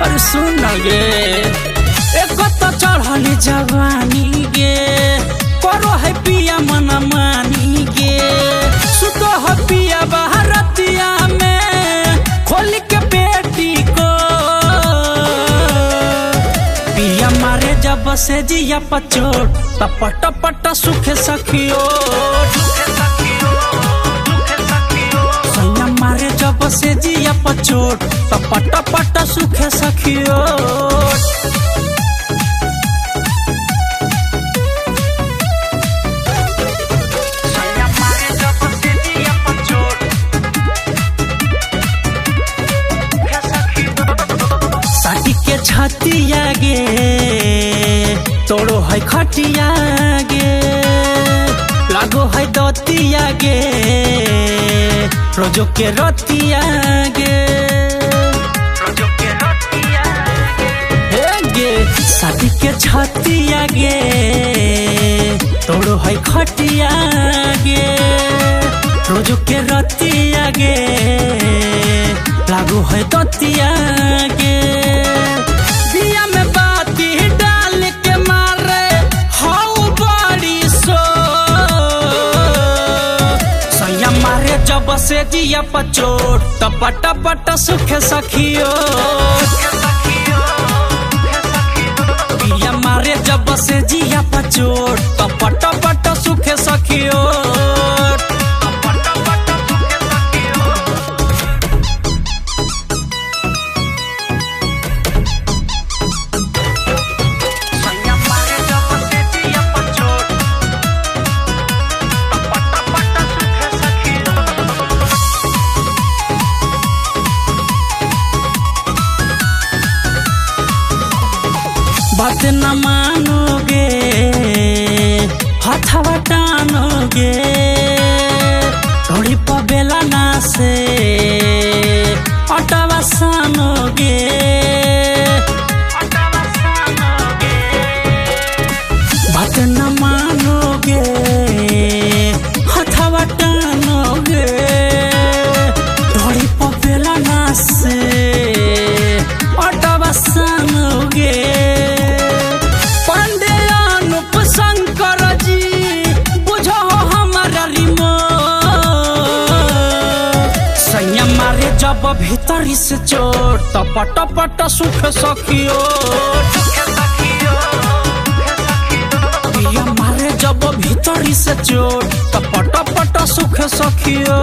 अरे सुन गे एक तो चढ़ल जवानी गे करो है पिया मन मानी गे सुतो है पिया बहरतिया में खोल के बेटी को पिया मारे जब से जिया पचोट टपट पट सुखे सखियो सैया मारे जब से जिया पचोट टपट पट सुखे सखियो छतिया गे तोड़ो है खटिया गे लागो है दतिया गे रोजो के रतिया गे शादी के छतिया गे तोड़ो है खटिया गे रोजो के रतिया गे लागो है दतिया गे जब से जिया पचोट टपट पट सुखे सखियो पिया मारे जब से जिया पचोट टपट पट सुखे सखियो बात न मानोगे हथवा टानोगे थोड़ी पबेला ना से अटवा सानोगे बात न मानोगे हथवा टानोगे थोड़ी पबेला ना से अटवा सानोगे जब भीतरी से चोट टपट पट सुख सखियो पिया मारे जब भीतरी से चोट टपट पट सुख सखियो।